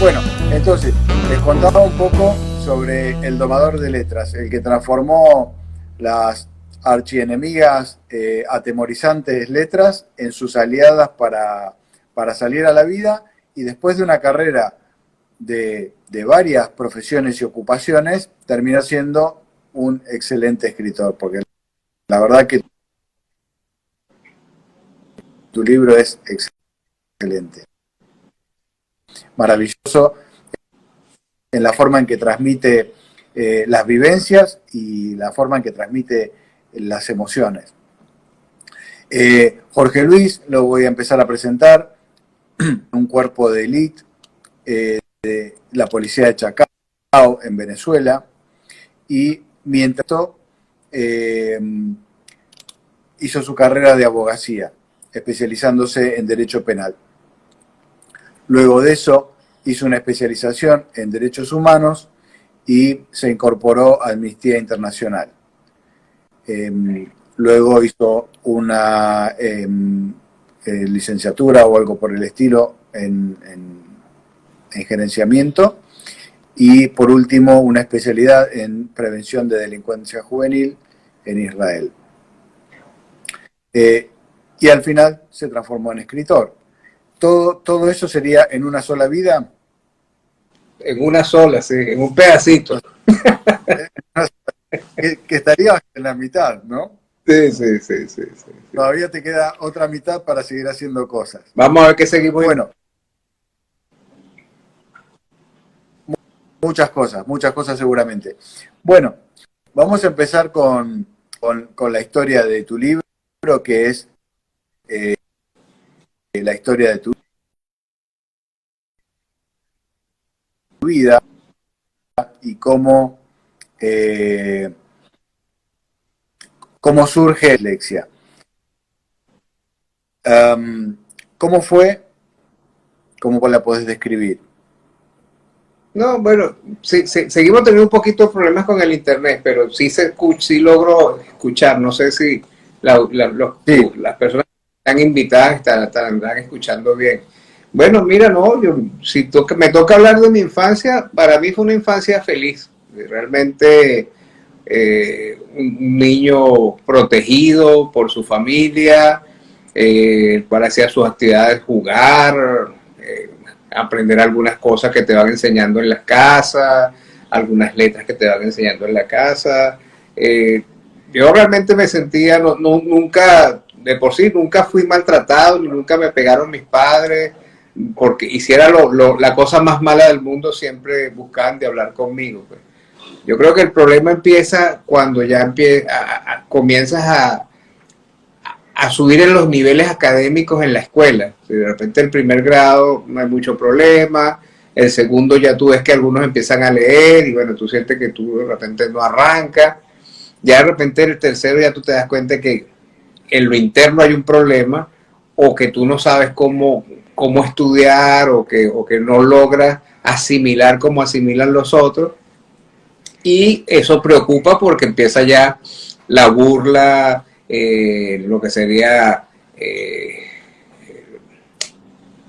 Bueno, entonces, les contaba un poco sobre el domador de letras, el que transformó las archienemigas atemorizantes letras en sus aliadas para salir a la vida, y después de una carrera de varias profesiones y ocupaciones, terminó siendo un excelente escritor, porque la verdad que tu libro es excelente, maravilloso en la forma en que transmite las vivencias y la forma en que transmite las emociones. Jorge Luis lo voy a empezar a presentar, un cuerpo de élite de la policía de Chacao en Venezuela, y mientras tanto hizo su carrera de abogacía, especializándose en derecho penal. Luego de eso hizo una especialización en derechos humanos y se incorporó a Amnistía Internacional. Luego hizo una licenciatura o algo por el estilo en gerenciamiento, y por último una especialidad en prevención de delincuencia juvenil en Israel. Y al final se transformó en escritor. Todo eso sería en una sola vida. En una sola, sí, en un pedacito. que estaría en la mitad, ¿no? Sí. Todavía te queda otra mitad para seguir haciendo cosas. Vamos a ver qué seguimos. Bueno, muchas cosas seguramente. Bueno, vamos a empezar con la historia de tu libro, que es la historia de tu vida y cómo surge la dislexia. ¿Cómo fue? ¿Cómo la podés describir? No, bueno, sí, seguimos teniendo un poquito de problemas con el internet, pero sí logro escuchar. No sé si las personas que están invitadas estarán escuchando bien. Bueno, mira, no, me toca hablar de mi infancia. Para mí fue una infancia feliz. Realmente un niño protegido por su familia, para hacer sus actividades, jugar, aprender algunas cosas que te van enseñando en la casa, algunas letras que te van enseñando en la casa. Yo realmente me sentía, nunca, de por sí, nunca fui maltratado, ni nunca me pegaron mis padres, porque hiciera la cosa más mala del mundo, siempre buscaban de hablar conmigo, pues. Yo creo que el problema empieza cuando ya comienzas a subir en los niveles académicos en la escuela. De repente el primer grado no hay mucho problema, el segundo ya tú ves que algunos empiezan a leer y bueno, tú sientes que tú de repente no arrancas. Ya de repente el tercero ya tú te das cuenta que en lo interno hay un problema, o que tú no sabes cómo estudiar, o que no logras asimilar como asimilan los otros. Y eso preocupa porque empieza ya la burla, lo que sería,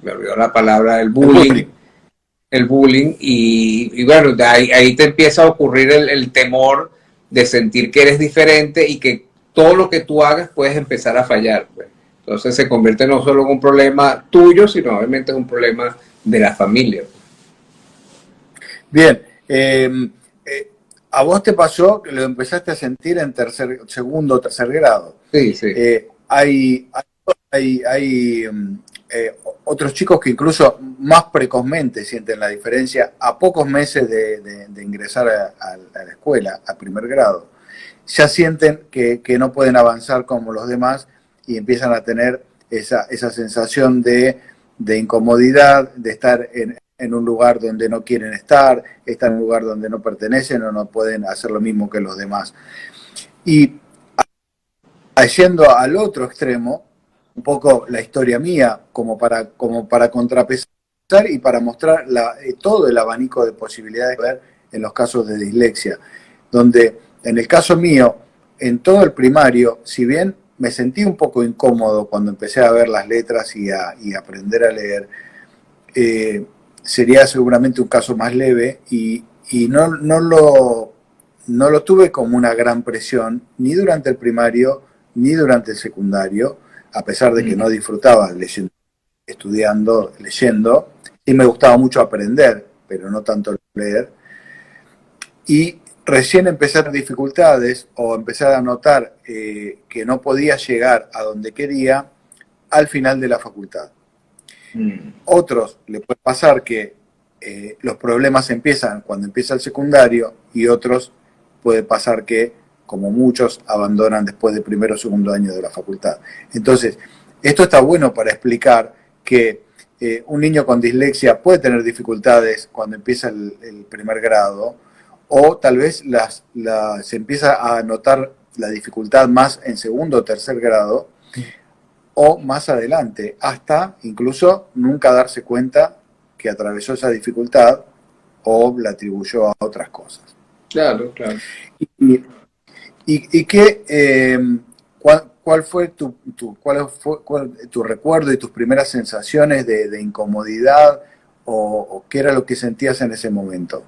me olvidó la palabra, el bullying. Y bueno, ahí te empieza a ocurrir el temor de sentir que eres diferente y que todo lo que tú hagas puedes empezar a fallar, pues. Entonces se convierte no solo en un problema tuyo, sino obviamente en un problema de la familia. Bien, ¿a vos te pasó que lo empezaste a sentir en segundo o tercer grado? Sí. Hay otros chicos que incluso más precozmente sienten la diferencia a pocos meses de ingresar a la escuela, a primer grado. Ya sienten que no pueden avanzar como los demás y empiezan a tener esa sensación de incomodidad, de estar en un lugar donde no quieren estar en un lugar donde no pertenecen o no pueden hacer lo mismo que los demás. Y yendo al otro extremo, un poco la historia mía, como para contrapesar y para mostrar todo el abanico de posibilidades que hay en los casos de dislexia, donde en el caso mío, en todo el primario, si bien me sentí un poco incómodo cuando empecé a ver las letras y a aprender a leer, sería seguramente un caso más leve y no lo tuve como una gran presión ni durante el primario ni durante el secundario, a pesar de que no disfrutaba leyendo, estudiando, leyendo, y me gustaba mucho aprender, pero no tanto leer. Y recién empecé a tener dificultades o empezar a notar que no podía llegar a donde quería al final de la facultad. Otros le puede pasar que los problemas empiezan cuando empieza el secundario y otros puede pasar que, como muchos, abandonan después del primero o segundo año de la facultad. Entonces, esto está bueno para explicar que un niño con dislexia puede tener dificultades cuando empieza el primer grado, o tal vez se empieza a notar la dificultad más en segundo o tercer grado, o más adelante, hasta incluso nunca darse cuenta que atravesó esa dificultad o la atribuyó a otras cosas. Claro, claro. ¿Y qué, cuál fue tu recuerdo y tus primeras sensaciones de incomodidad o qué era lo que sentías en ese momento?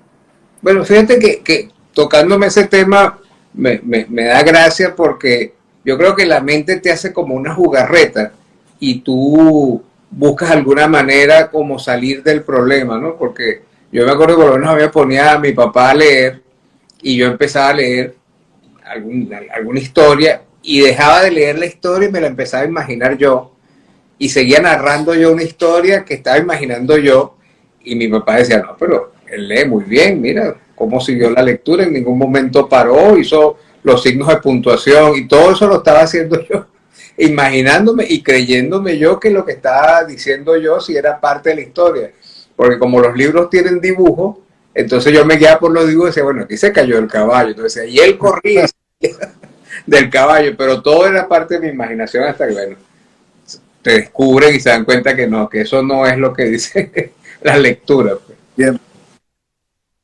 Bueno, fíjate que tocándome ese tema me da gracia porque yo creo que la mente te hace como una jugarreta y tú buscas alguna manera como salir del problema, ¿no? Porque yo me acuerdo que por lo menos me ponía a mi papá a leer y yo empezaba a leer alguna historia y dejaba de leer la historia y me la empezaba a imaginar yo y seguía narrando yo una historia que estaba imaginando yo y mi papá decía, no, pero él lee muy bien, mira cómo siguió la lectura, en ningún momento paró, hizo los signos de puntuación y todo eso lo estaba haciendo yo, imaginándome y creyéndome yo que lo que estaba diciendo yo sí era parte de la historia, porque como los libros tienen dibujos, entonces yo me guiaba por los dibujos y decía, bueno, aquí se cayó el caballo, entonces decía, y él corría del caballo, pero todo era parte de mi imaginación hasta que, bueno, te descubren y se dan cuenta que no, que eso no es lo que dice la lectura. Pues. Bien.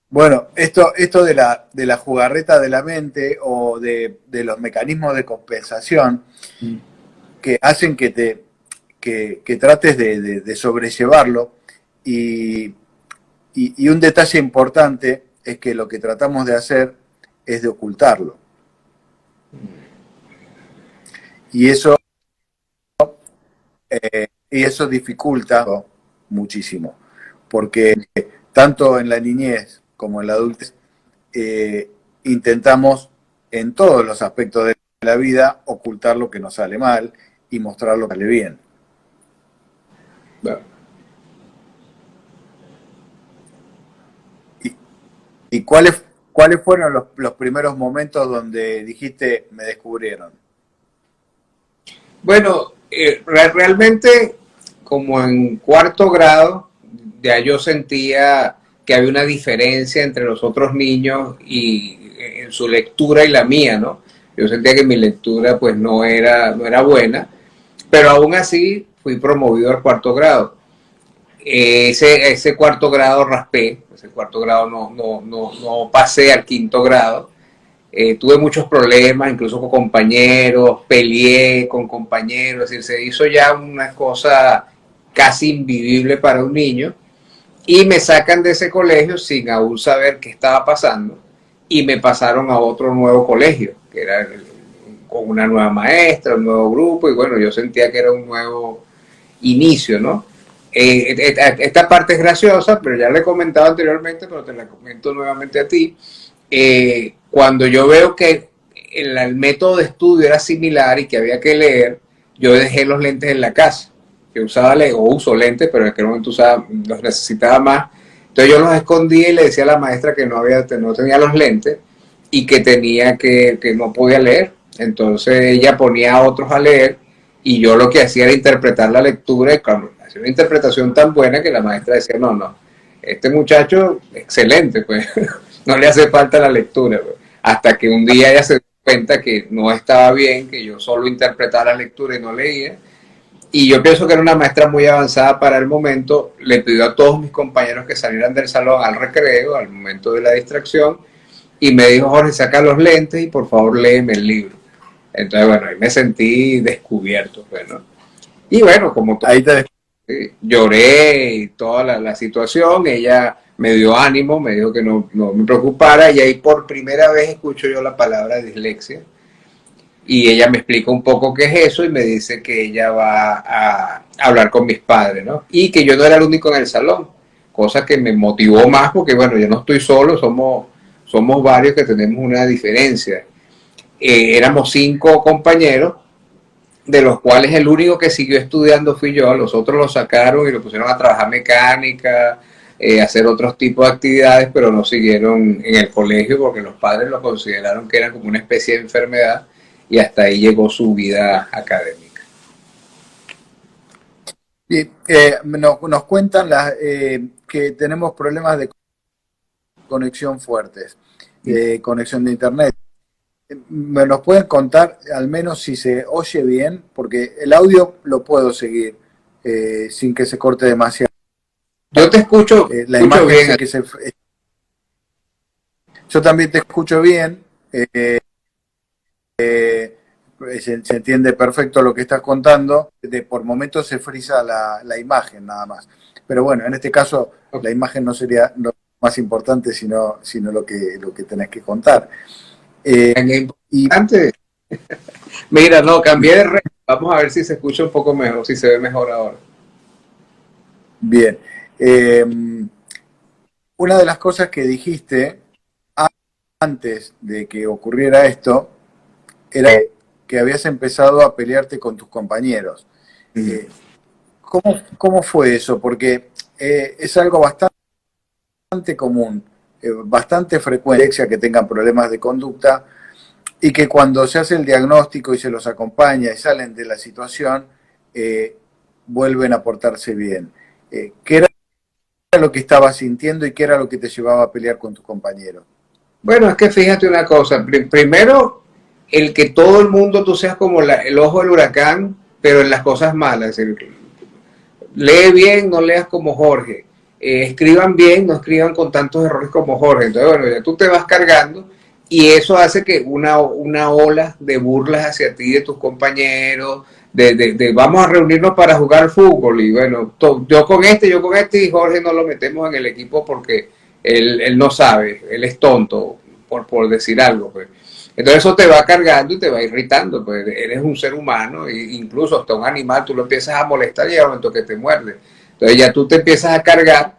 Bueno, esto de la jugarreta de la mente o de los mecanismos de compensación que hacen que trates de sobrellevarlo y un detalle importante es que lo que tratamos de hacer es de ocultarlo. Y eso dificulta muchísimo, porque tanto en la niñez como en la adultez intentamos en todos los aspectos de la vida ocultar lo que nos sale mal y mostrar lo que sale bien. Bueno. ¿Y cuáles fueron los primeros momentos donde dijiste, me descubrieron? Bueno, realmente como en cuarto grado, ya yo sentía que había una diferencia entre los otros niños y en su lectura y la mía, ¿no? Yo sentía que mi lectura pues no era buena, pero aún así fui promovido al cuarto grado. Ese cuarto grado raspé, ese cuarto grado no pasé al quinto grado. Tuve muchos problemas, incluso con compañeros, peleé con compañeros, es decir, se hizo ya una cosa casi invivible para un niño y me sacan de ese colegio sin aún saber qué estaba pasando y me pasaron a otro nuevo colegio, que era con una nueva maestra, un nuevo grupo y bueno, yo sentía que era un nuevo inicio, ¿no? Esta parte es graciosa, pero ya la he comentado anteriormente, pero te la comento nuevamente a ti. Cuando yo veo que el método de estudio era similar y que había que leer, yo dejé los lentes en la casa. Yo usaba o uso lentes, pero en aquel momento los necesitaba más. Entonces yo los escondía y le decía a la maestra que no tenía los lentes y que no podía leer. Entonces ella ponía a otros a leer y yo lo que hacía era interpretar la lectura y hacía una interpretación tan buena que la maestra decía, no, este muchacho, excelente, pues no le hace falta la lectura, pues. Hasta que un día ella se dio cuenta que no estaba bien, que yo solo interpretara la lectura y no leía, y yo pienso que era una maestra muy avanzada para el momento. Le pidió a todos mis compañeros que salieran del salón al recreo, al momento de la distracción, y me dijo, Jorge, saca los lentes y por favor léeme el libro. Entonces, bueno, ahí me sentí descubierto, bueno. Y bueno, como todo, Ahí te ¿sí? Lloré y toda la situación, ella me dio ánimo, me dijo que no me preocupara, y ahí por primera vez escucho yo la palabra dislexia, y ella me explica un poco qué es eso y me dice que ella va a hablar con mis padres, ¿no? Y que yo no era el único en el salón, cosa que me motivó más porque, bueno, yo no estoy solo, somos varios que tenemos una diferencia. Éramos 5 compañeros, de los cuales el único que siguió estudiando fui yo, los otros lo sacaron y lo pusieron a trabajar mecánica, hacer otros tipos de actividades, pero no siguieron en el colegio porque los padres lo consideraron que era como una especie de enfermedad, y hasta ahí llegó su vida académica. Y nos cuentan que tenemos problemas de conexión fuertes, de conexión de internet. ¿Me nos pueden contar al menos si se oye bien? Porque el audio lo puedo seguir sin que se corte demasiado. Yo te escucho, la imagen bien. Yo también te escucho bien. Se entiende perfecto lo que estás contando. Por momentos se frisa la imagen nada más. Pero bueno, en este caso la imagen no sería lo más importante, sino lo que tenés que contar. Antes, mira, no, cambié de red. Vamos a ver si se escucha un poco mejor, si se ve mejor ahora. Bien. Una de las cosas que dijiste antes de que ocurriera esto era que habías empezado a pelearte con tus compañeros. ¿Cómo fue eso? Porque es algo bastante común, bastante frecuente que tengan problemas de conducta, y que cuando se hace el diagnóstico y se los acompaña y salen de la situación, vuelven a portarse bien. ¿Qué era lo que estabas sintiendo y qué era lo que te llevaba a pelear con tus compañeros? Bueno, es que fíjate una cosa. Primero, el que todo el mundo tú seas como el ojo del huracán, pero en las cosas malas. Es decir, lee bien, no leas como Jorge. Escriban bien, no escriban con tantos errores como Jorge. Entonces, bueno, ya tú te vas cargando, y eso hace que una ola de burlas hacia ti, de tus compañeros, de vamos a reunirnos para jugar fútbol, y bueno, yo con este, y Jorge no lo metemos en el equipo porque él no sabe, él es tonto, por decir algo, pues. Entonces eso te va cargando y te va irritando, pues eres un ser humano, e incluso hasta un animal, tú lo empiezas a molestar y llega un momento que te muerde. Entonces ya tú te empiezas a cargar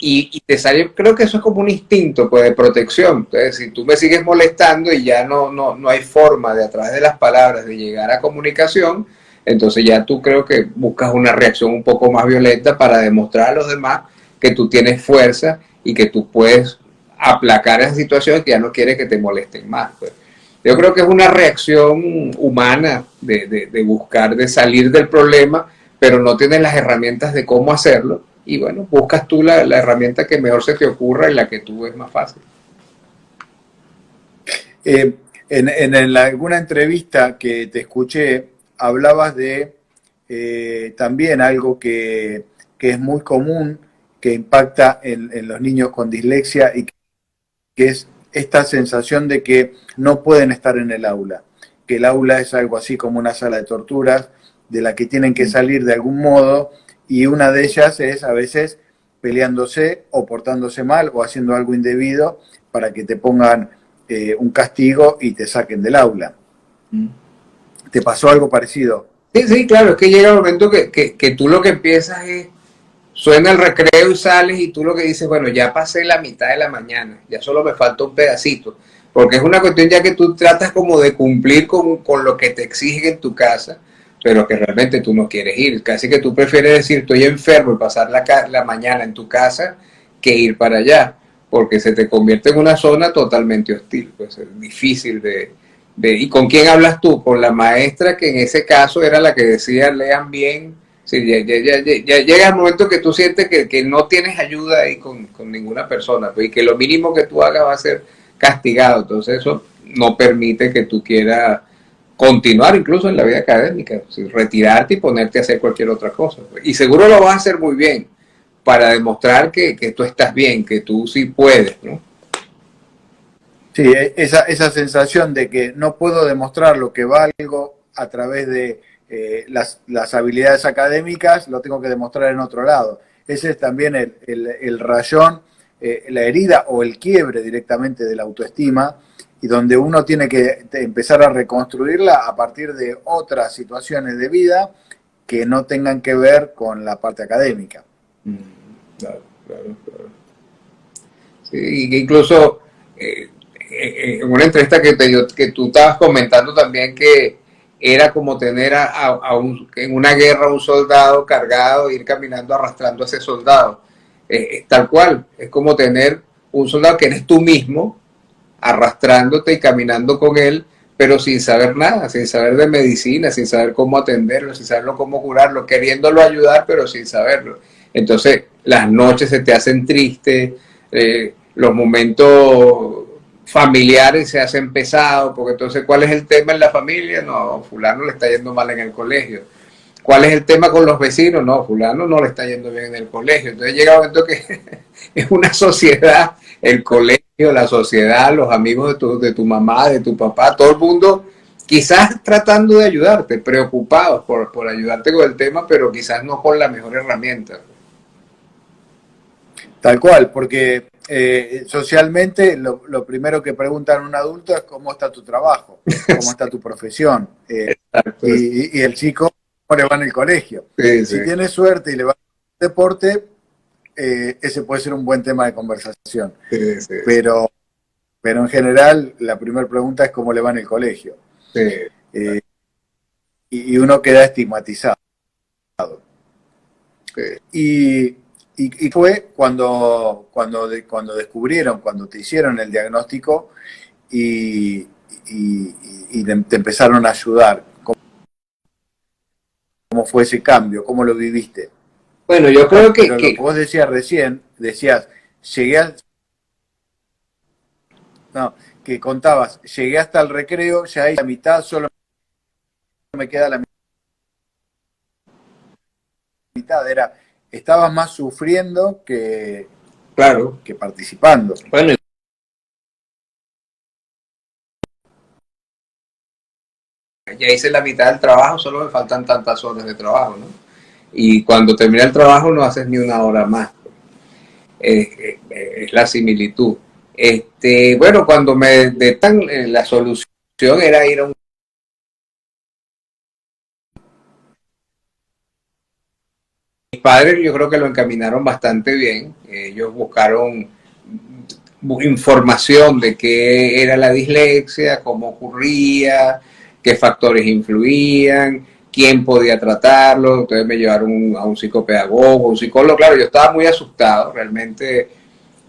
y te sale, creo que eso es como un instinto, pues, de protección. Entonces si tú me sigues molestando y ya no hay forma de, a través de las palabras, de llegar a comunicación, entonces ya tú creo que buscas una reacción un poco más violenta para demostrar a los demás que tú tienes fuerza y que tú puedes aplacar esa situación, que ya no quieres que te molesten más, pues. Yo creo que es una reacción humana de buscar, de salir del problema, pero no tienes las herramientas de cómo hacerlo, y bueno, buscas tú la herramienta que mejor se te ocurra y la que tú ves más fácil. En alguna entrevista que te escuché, hablabas de también algo que es muy común, que impacta en los niños con dislexia, y que es esta sensación de que no pueden estar en el aula, que el aula es algo así como una sala de torturas de la que tienen que salir de algún modo, y una de ellas es a veces peleándose o portándose mal o haciendo algo indebido para que te pongan un castigo y te saquen del aula. ¿Te pasó algo parecido? Sí, claro, es que llega el momento que tú lo que empiezas es, suena el recreo y sales, y tú lo que dices, bueno, ya pasé la mitad de la mañana, ya solo me falta un pedacito, porque es una cuestión ya que tú tratas como de cumplir con lo que te exigen en tu casa, pero que realmente tú no quieres ir. Casi que tú prefieres decir, estoy enfermo, y pasar la mañana en tu casa, que ir para allá, porque se te convierte en una zona totalmente hostil, pues es difícil ¿Y con quién hablas tú? Con la maestra, que en ese caso era la que decía, lean bien. Sí, ya llega el momento que tú sientes que no tienes ayuda ahí con ninguna persona, pues, y que lo mínimo que tú hagas va a ser castigado. Entonces eso no permite que tú quieras continuar incluso en la vida académica, retirarte y ponerte a hacer cualquier otra cosa, pues. Y seguro lo vas a hacer muy bien, para demostrar que tú estás bien, que tú sí puedes, ¿no? Sí, esa sensación de que no puedo demostrar lo que valgo a través de las habilidades académicas lo tengo que demostrar en otro lado. Ese es también el rayón, la herida o el quiebre directamente de la autoestima, y donde uno tiene que empezar a reconstruirla a partir de otras situaciones de vida que no tengan que ver con la parte académica. Claro, claro, claro. Sí, incluso en una entrevista que tú estabas comentando también que era como tener en una guerra un soldado cargado e ir caminando arrastrando a ese soldado. Tal cual, es como tener un soldado que eres tú mismo, arrastrándote y caminando con él, pero sin saber nada, sin saber de medicina, sin saber cómo atenderlo, sin saberlo cómo curarlo, queriéndolo ayudar, pero sin saberlo. Entonces, las noches se te hacen tristes, los momentos familiares se hacen pesados, porque entonces, ¿cuál es el tema en la familia? No, fulano le está yendo mal en el colegio. ¿Cuál es el tema con los vecinos? No, fulano no le está yendo bien en el colegio. Entonces llega un momento que es una sociedad, el colegio, la sociedad, los amigos de tu mamá, de tu papá, todo el mundo quizás tratando de ayudarte, preocupados por ayudarte con el tema, pero quizás no con la mejor herramienta. Tal cual, porque socialmente lo primero que preguntan a un adulto es cómo está tu trabajo, cómo está tu profesión, Exacto. y el chico cómo le va en el colegio. Sí, Si sí. tiene suerte y le va en el deporte, ese puede ser un buen tema de conversación. Sí, sí, pero en general la primera pregunta es cómo le va en el colegio. sí. Y uno queda estigmatizado. Sí. Y fue cuando descubrieron, cuando te hicieron el diagnóstico y te empezaron a ayudar. ¿Cómo fue ese cambio? ¿Cómo lo viviste? Bueno, yo creo Pero lo que vos decías recién, llegué a, no, que contabas, llegué hasta el recreo, ya ahí la mitad, solo me queda la mitad, estabas más sufriendo claro. que participando. Bueno, ya hice la mitad del trabajo, solo me faltan tantas horas de trabajo, ¿no? Y cuando termina el trabajo no haces ni una hora más. Es la similitud. Bueno, cuando me detan la solución era ir a un... Mis padres yo creo que lo encaminaron bastante bien. Ellos buscaron información de qué era la dislexia, cómo ocurría, qué factores influían, quién podía tratarlo. Entonces me llevaron a un psicopedagogo, un psicólogo. Claro, yo estaba muy asustado, realmente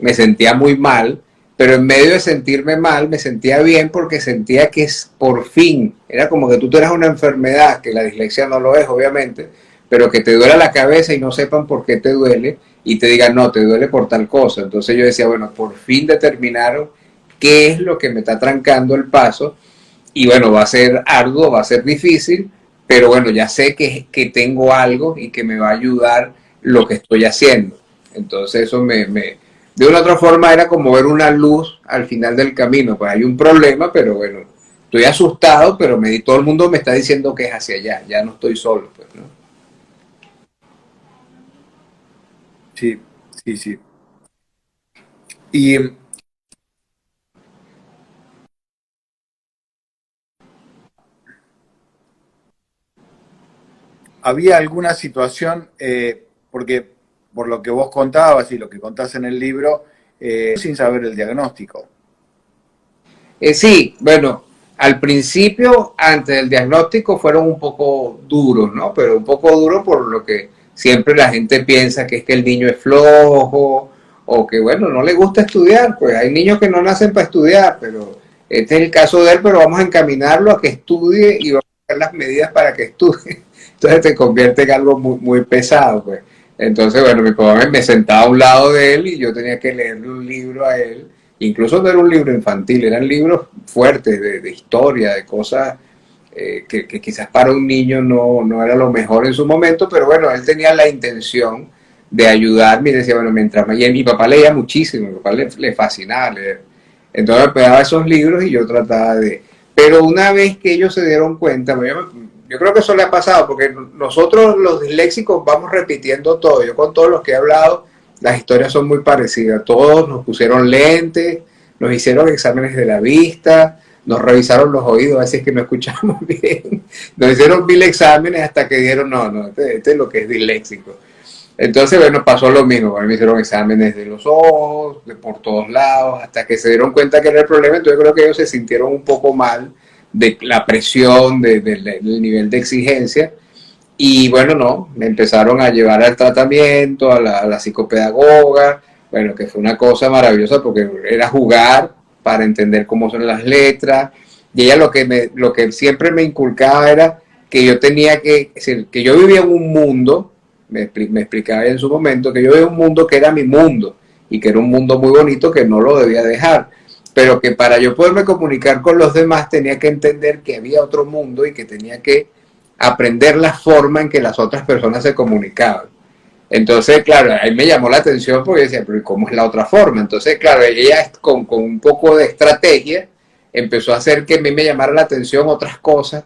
me sentía muy mal, pero en medio de sentirme mal me sentía bien porque sentía que por fin, era como que tú tuvieras una enfermedad, que la dislexia no lo es obviamente, pero que te duela la cabeza y no sepan por qué te duele y te digan, no, te duele por tal cosa. Entonces yo decía, bueno, por fin determinaron qué es lo que me está trancando el paso y bueno, va a ser arduo, va a ser difícil, pero bueno, ya sé que tengo algo y que me va a ayudar lo que estoy haciendo. Entonces eso de una u otra forma era como ver una luz al final del camino. Pues hay un problema, pero bueno, estoy asustado, pero todo el mundo me está diciendo que es hacia allá, ya no estoy solo, pues, ¿no? Sí, sí, sí. Y había alguna situación, porque por lo que vos contabas y lo que contás en el libro, sin saber el diagnóstico. Sí, bueno, al principio, antes del diagnóstico, fueron un poco duros, ¿no? Pero un poco duros por lo que siempre la gente piensa que es que el niño es flojo o que, bueno, no le gusta estudiar. Pues hay niños que no nacen para estudiar, pero este es el caso de él, pero vamos a encaminarlo a que estudie y vamos a hacer las medidas para que estudie. Entonces te convierte en algo muy, muy pesado, pues. Entonces, bueno, mi papá me sentaba a un lado de él y yo tenía que leerle un libro a él. Incluso no era un libro infantil, eran libros fuertes de historia, de cosas que quizás para un niño no era lo mejor en su momento, pero bueno, él tenía la intención de ayudarme y decía, bueno, mientras más... Y mi papá leía muchísimo, mi papá le fascinaba leer. Entonces me pegaba esos libros y yo trataba de... Pero una vez que ellos se dieron cuenta, yo creo que eso le ha pasado, porque nosotros los disléxicos vamos repitiendo todo. Yo con todos los que he hablado, las historias son muy parecidas. Todos nos pusieron lentes, nos hicieron exámenes de la vista, nos revisaron los oídos, a ver si es que no escuchamos bien. Nos hicieron 1000 exámenes hasta que dieron, no, este es lo que es disléxico. Entonces, bueno, pasó lo mismo. A mí me hicieron exámenes de los ojos, de por todos lados, hasta que se dieron cuenta que era el problema. Entonces, creo que ellos se sintieron un poco mal de la presión, del nivel de exigencia. Y bueno, no, me empezaron a llevar al tratamiento, a la psicopedagoga. Bueno, que fue una cosa maravillosa porque era jugar para entender cómo son las letras. Y ella lo que siempre me inculcaba era que yo tenía que yo vivía en un mundo, me explicaba en su momento, que yo vivía en un mundo que era mi mundo y que era un mundo muy bonito que no lo debía dejar, pero que para yo poderme comunicar con los demás tenía que entender que había otro mundo y que tenía que aprender la forma en que las otras personas se comunicaban. Entonces, claro, ahí me llamó la atención porque decía, pero ¿cómo es la otra forma? Entonces, claro, ella con un poco de estrategia empezó a hacer que a mí me llamara la atención otras cosas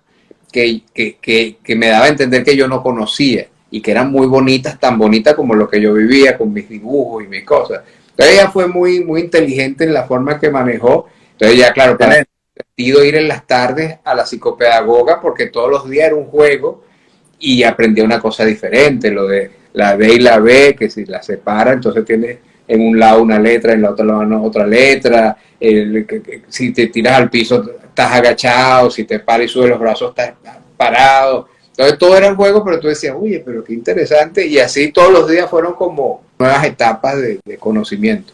que me daba a entender que yo no conocía y que eran muy bonitas, tan bonitas como lo que yo vivía con mis dibujos y mis cosas. Entonces ella fue muy, muy inteligente en la forma que manejó. Entonces ya, claro, para mí ha sido ir en las tardes a la psicopedagoga porque todos los días era un juego y aprendí una cosa diferente, lo de la D y la B, que si la separa, entonces tienes en un lado una letra, en el otro lado otra letra, si te tiras al piso estás agachado, si te paras y subes los brazos estás parado. Entonces todo era el juego, pero tú decías, oye, pero qué interesante, y así todos los días fueron como nuevas etapas de conocimiento.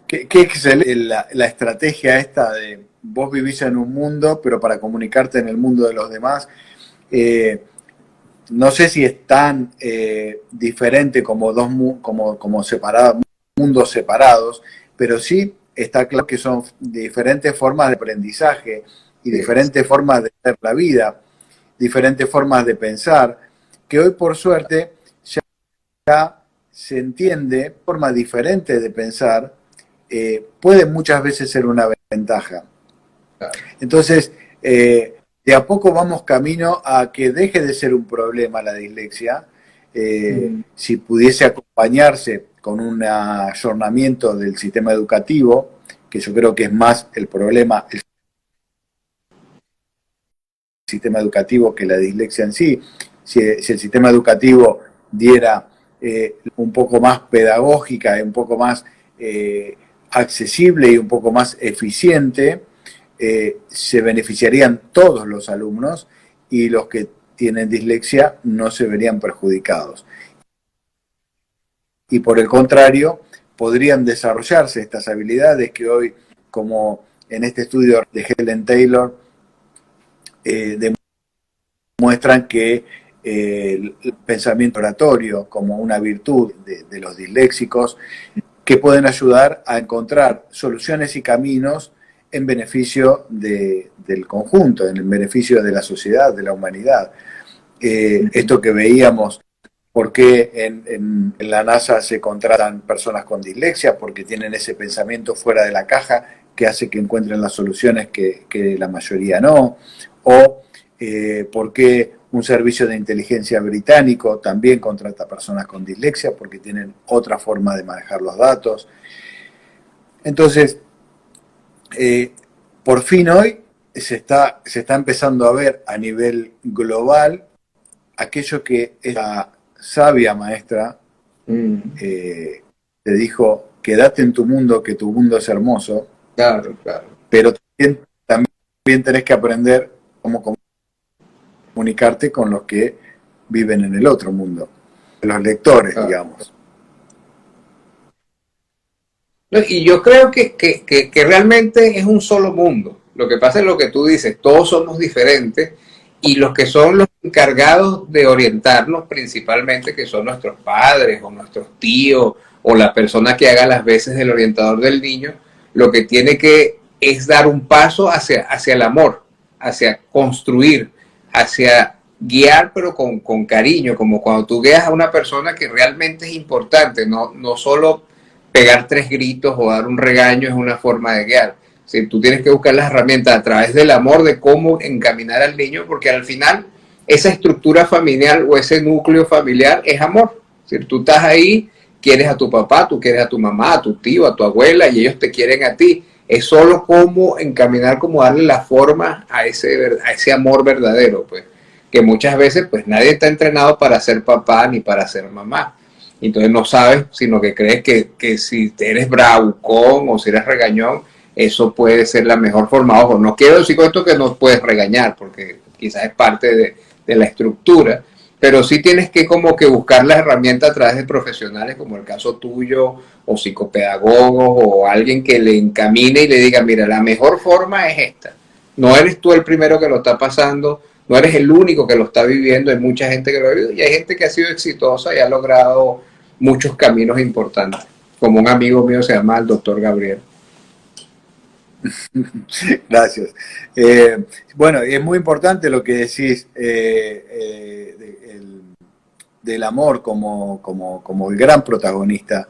Qué excelente la estrategia esta de vos vivís en un mundo, pero para comunicarte en el mundo de los demás. No sé si es tan diferente como como separados, mundos separados, pero sí está claro que son diferentes formas de aprendizaje y diferentes formas de ver la vida, diferentes formas de pensar, que hoy por suerte ya se entiende, forma diferente de pensar, puede muchas veces ser una ventaja. Entonces, de a poco vamos camino a que deje de ser un problema la dislexia, si pudiese acompañarse con un ayornamiento del sistema educativo, que yo creo que es más el problema, el sistema educativo que la dislexia en sí. Si el sistema educativo diera un poco más pedagógica, un poco más accesible y un poco más eficiente, se beneficiarían todos los alumnos y los que tienen dislexia no se verían perjudicados. Y por el contrario, podrían desarrollarse estas habilidades que hoy, como en este estudio de Helen Taylor, demuestran que el pensamiento oratorio como una virtud de los disléxicos, que pueden ayudar a encontrar soluciones y caminos en beneficio del conjunto, en el beneficio de la sociedad, de la humanidad. Esto que veíamos, ¿por qué en la NASA se contratan personas con dislexia? Porque tienen ese pensamiento fuera de la caja que hace que encuentren las soluciones que la mayoría no. O ¿por qué un servicio de inteligencia británico también contrata personas con dislexia? Porque tienen otra forma de manejar los datos. Entonces, por fin hoy se está empezando a ver a nivel global aquello que esa sabia maestra te dijo: quédate en tu mundo, que tu mundo es hermoso. Claro, claro. Pero también tenés que aprender cómo comunicarte con los que viven en el otro mundo, los lectores, digamos. Y yo creo que realmente es un solo mundo. Lo que pasa es lo que tú dices, todos somos diferentes y los que son los encargados de orientarnos principalmente, que son nuestros padres o nuestros tíos o la persona que haga las veces del orientador del niño, lo que tiene que es dar un paso hacia el amor, hacia construir, hacia guiar, pero con cariño, como cuando tú guías a una persona que realmente es importante, no solo pegar 3 gritos o dar un regaño es una forma de guiar. ¿sí? Tú tienes que buscar las herramientas a través del amor de cómo encaminar al niño, porque al final esa estructura familiar o ese núcleo familiar es amor. ¿Sí? Tú estás ahí, quieres a tu papá, tú quieres a tu mamá, a tu tío, a tu abuela, y ellos te quieren a ti. Es solo cómo encaminar, cómo darle la forma a ese amor verdadero, pues, que muchas veces pues nadie está entrenado para ser papá ni para ser mamá. Entonces no sabes, sino que crees que si eres bravucón o si eres regañón, eso puede ser la mejor forma. Ojo, no quiero decir con esto que no puedes regañar, porque quizás es parte de la estructura, pero sí tienes que como que buscar las herramientas a través de profesionales, como el caso tuyo, o psicopedagogos, o alguien que le encamine y le diga, mira, la mejor forma es esta. No eres tú el primero que lo está pasando, no eres el único que lo está viviendo, hay mucha gente que lo ha vivido, y hay gente que ha sido exitosa y ha logrado muchos caminos importantes, como un amigo mío se llama el doctor Gabriel. Gracias. Bueno, es muy importante lo que decís del amor como el gran protagonista,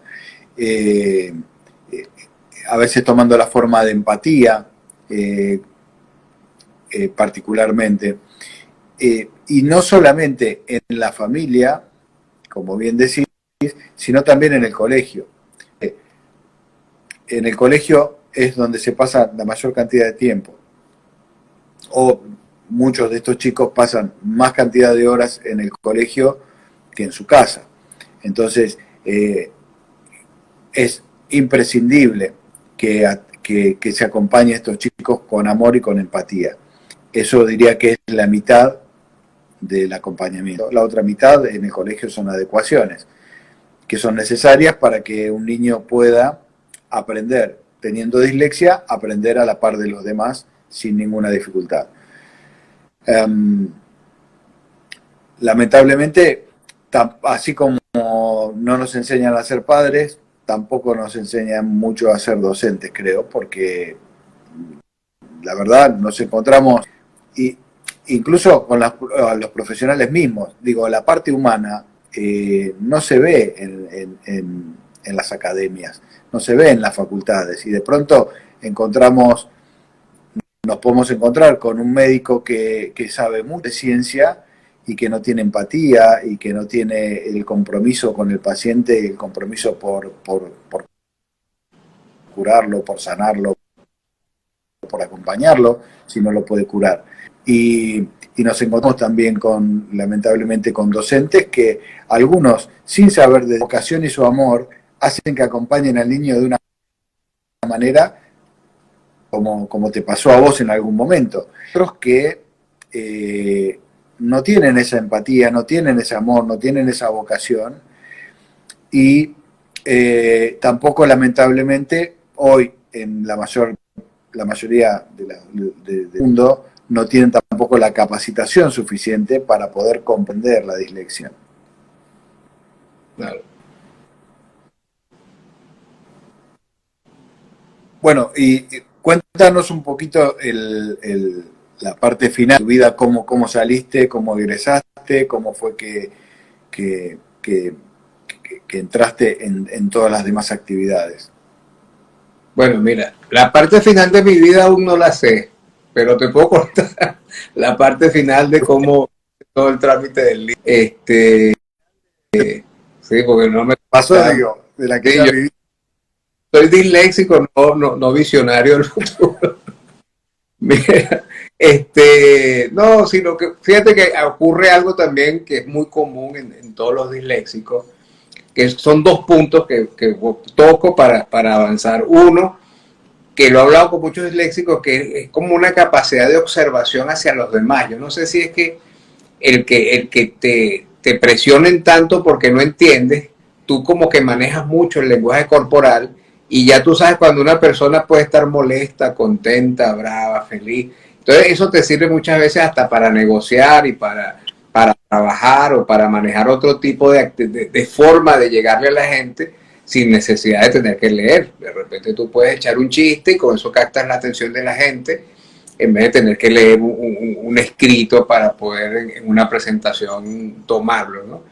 a veces tomando la forma de empatía, particularmente, y no solamente en la familia, como bien decís, sino también en el colegio. En el colegio es donde se pasa la mayor cantidad de tiempo. O muchos de estos chicos pasan más cantidad de horas en el colegio que en su casa. Entonces, es imprescindible que se acompañe a estos chicos con amor y con empatía. Eso diría que es la mitad del acompañamiento. La otra mitad en el colegio son adecuaciones, que son necesarias para que un niño pueda aprender, teniendo dislexia, aprender a la par de los demás sin ninguna dificultad. Lamentablemente, así como no nos enseñan a ser padres, tampoco nos enseñan mucho a ser docentes, creo, porque la verdad nos encontramos, y incluso con los profesionales mismos, digo, la parte humana no se ve en las academias, no se ve en las facultades, y de pronto nos podemos encontrar con un médico que sabe mucho de ciencia y que no tiene empatía y que no tiene el compromiso con el paciente, el compromiso por curarlo, por sanarlo, por acompañarlo, si no lo puede curar. Y nos encontramos también lamentablemente, con docentes que algunos, sin saber de vocación y su amor, hacen que acompañen al niño de una manera como te pasó a vos en algún momento. Otros que no tienen esa empatía, no tienen ese amor, no tienen esa vocación, y tampoco, lamentablemente, hoy en la mayoría del mundo no tienen tampoco la capacitación suficiente para poder comprender la dislexia. Claro. Bueno, y cuéntanos un poquito la parte final de tu vida, cómo saliste, cómo egresaste, cómo fue que entraste en todas las demás actividades. Bueno, mira, la parte final de mi vida aún no la sé, pero te puedo contar la parte final de cómo todo el trámite del libro. Sí, porque no me pasó, digo, de la que sí, ya viví. Soy disléxico, no visionario del futuro. Mira, no, sino que fíjate que ocurre algo también que es muy común en todos los disléxicos, que son dos puntos que toco para avanzar. Uno, que lo he hablado con muchos disléxicos, que es como una capacidad de observación hacia los demás. Yo no sé si es que el que te presionen tanto porque no entiendes, tú como que manejas mucho el lenguaje corporal y ya tú sabes cuando una persona puede estar molesta, contenta, brava, feliz. Entonces eso te sirve muchas veces hasta para negociar y para trabajar o para manejar otro tipo de forma de llegarle a la gente sin necesidad de tener que leer. De repente tú puedes echar un chiste y con eso captas la atención de la gente en vez de tener que leer un escrito para poder en una presentación tomarlo, ¿no?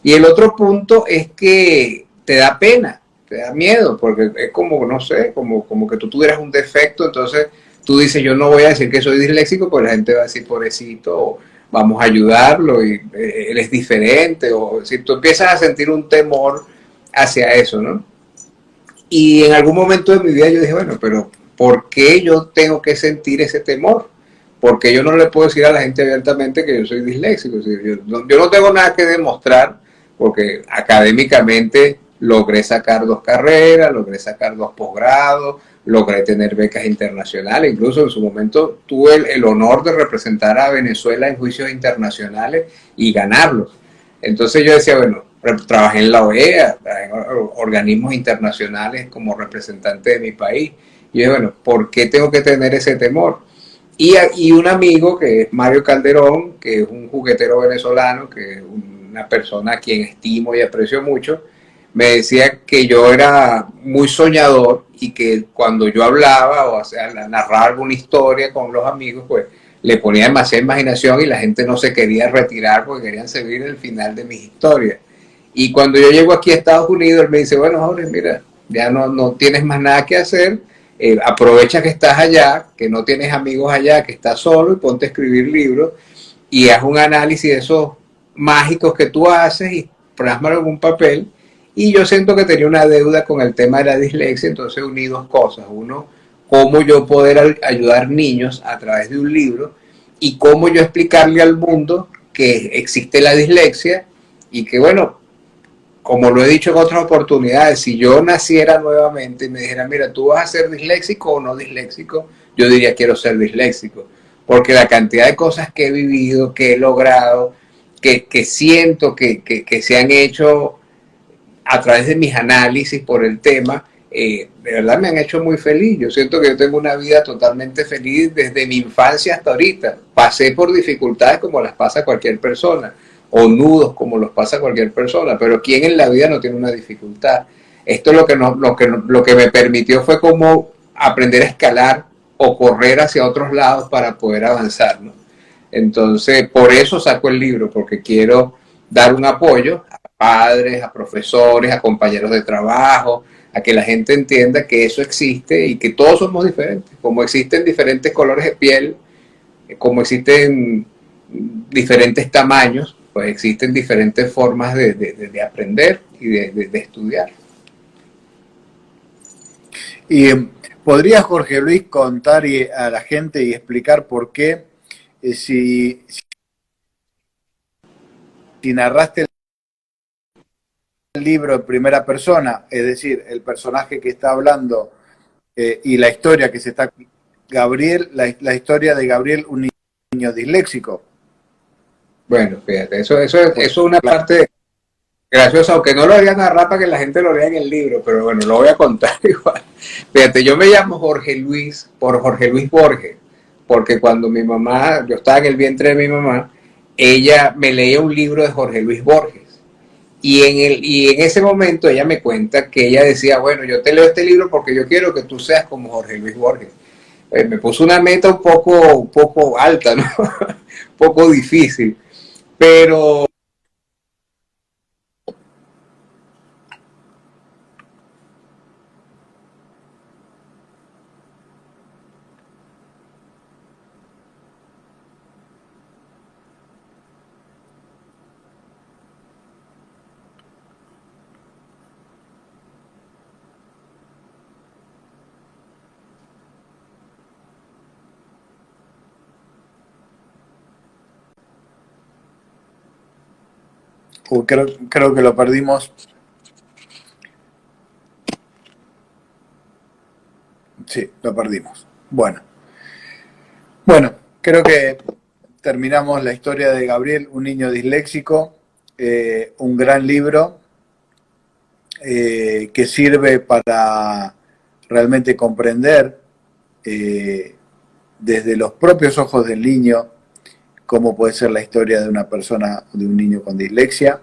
Y el otro punto es que te da pena te da miedo, porque es como, no sé, como que tú tuvieras un defecto, entonces tú dices, yo no voy a decir que soy disléxico, pues la gente va a decir, pobrecito, o vamos a ayudarlo, y él es diferente, o si tú empiezas a sentir un temor hacia eso, ¿no? Y en algún momento de mi vida yo dije, bueno, pero ¿por qué yo tengo que sentir ese temor? Porque yo no le puedo decir a la gente abiertamente que yo soy disléxico. Es decir, yo no tengo nada que demostrar, porque académicamente logré sacar 2 carreras, logré sacar 2 posgrados, logré tener becas internacionales, incluso en su momento tuve el honor de representar a Venezuela en juicios internacionales y ganarlos. Entonces yo decía, bueno, trabajé en la OEA, en organismos internacionales como representante de mi país. Y yo dije, bueno, ¿por qué tengo que tener ese temor? Y un amigo que es Mario Calderón, que es un juguetero venezolano, que es una persona a quien estimo y aprecio mucho, me decía que yo era muy soñador y que cuando yo hablaba o sea, narraba alguna historia con los amigos, pues le ponía demasiada imaginación y la gente no se quería retirar porque querían seguir el final de mis historias. Y cuando yo llego aquí a Estados Unidos, él me dice, bueno, Jorge, mira, ya no tienes más nada que hacer, aprovecha que estás allá, que no tienes amigos allá, que estás solo y ponte a escribir libros y haz un análisis de esos mágicos que tú haces y plásmalo en un papel. Y yo siento que tenía una deuda con el tema de la dislexia, entonces uní 2 cosas. Uno, cómo yo poder ayudar niños a través de un libro y cómo yo explicarle al mundo que existe la dislexia y que, bueno, como lo he dicho en otras oportunidades, si yo naciera nuevamente y me dijera, mira, tú vas a ser disléxico o no disléxico, yo diría, quiero ser disléxico. Porque la cantidad de cosas que he vivido, que he logrado, que siento que se han hecho a través de mis análisis por el tema, de verdad me han hecho muy feliz. Yo siento que yo tengo una vida totalmente feliz desde mi infancia hasta ahorita. Pasé por dificultades como las pasa cualquier persona, o nudos como los pasa cualquier persona, pero ¿quién en la vida no tiene una dificultad? Esto lo que me permitió fue como aprender a escalar o correr hacia otros lados para poder avanzar, ¿no? Entonces, por eso saco el libro, porque quiero dar un apoyo a padres, a profesores, a compañeros de trabajo, a que la gente entienda que eso existe y que todos somos diferentes, como existen diferentes colores de piel, como existen diferentes tamaños, pues existen diferentes formas de aprender y de estudiar. Y ¿podría Jorge Luis contar a la gente y explicar por qué, si narraste el libro en primera persona, es decir, el personaje que está hablando y la historia que se está... Gabriel, la historia de Gabriel, un niño disléxico? Bueno, fíjate, eso es una parte graciosa, aunque no lo haría narrar para que la gente lo lea en el libro, pero bueno, lo voy a contar igual. Fíjate, yo me llamo Jorge Luis por Jorge Luis Borges, porque cuando mi mamá, yo estaba en el vientre de mi mamá, ella me leía un libro de Jorge Luis Borges. Y en ese momento ella me cuenta que ella decía, bueno, yo te leo este libro porque yo quiero que tú seas como Jorge Luis Borges. Me puso una meta un poco alta, ¿no? Un poco difícil, pero Creo que lo perdimos. Sí, lo perdimos. Bueno, creo que terminamos la historia de Gabriel, un niño disléxico, un gran libro que sirve para realmente comprender desde los propios ojos del niño cómo puede ser la historia de una persona, de un niño con dislexia.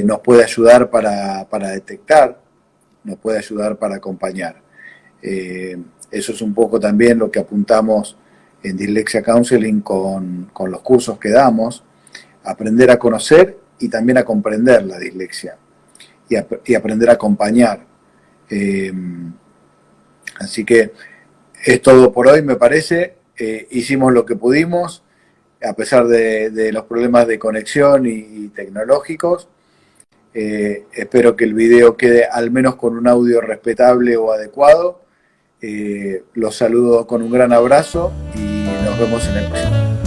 Nos puede ayudar para detectar, nos puede ayudar para acompañar. Eso es un poco también lo que apuntamos en Dyslexia Counseling con los cursos que damos, aprender a conocer y también a comprender la dislexia. y aprender a acompañar. Así que es todo por hoy, me parece. Hicimos lo que pudimos, a pesar de los problemas de conexión y tecnológicos. Espero que el video quede al menos con un audio respetable o adecuado. Los saludo con un gran abrazo y nos vemos en el próximo.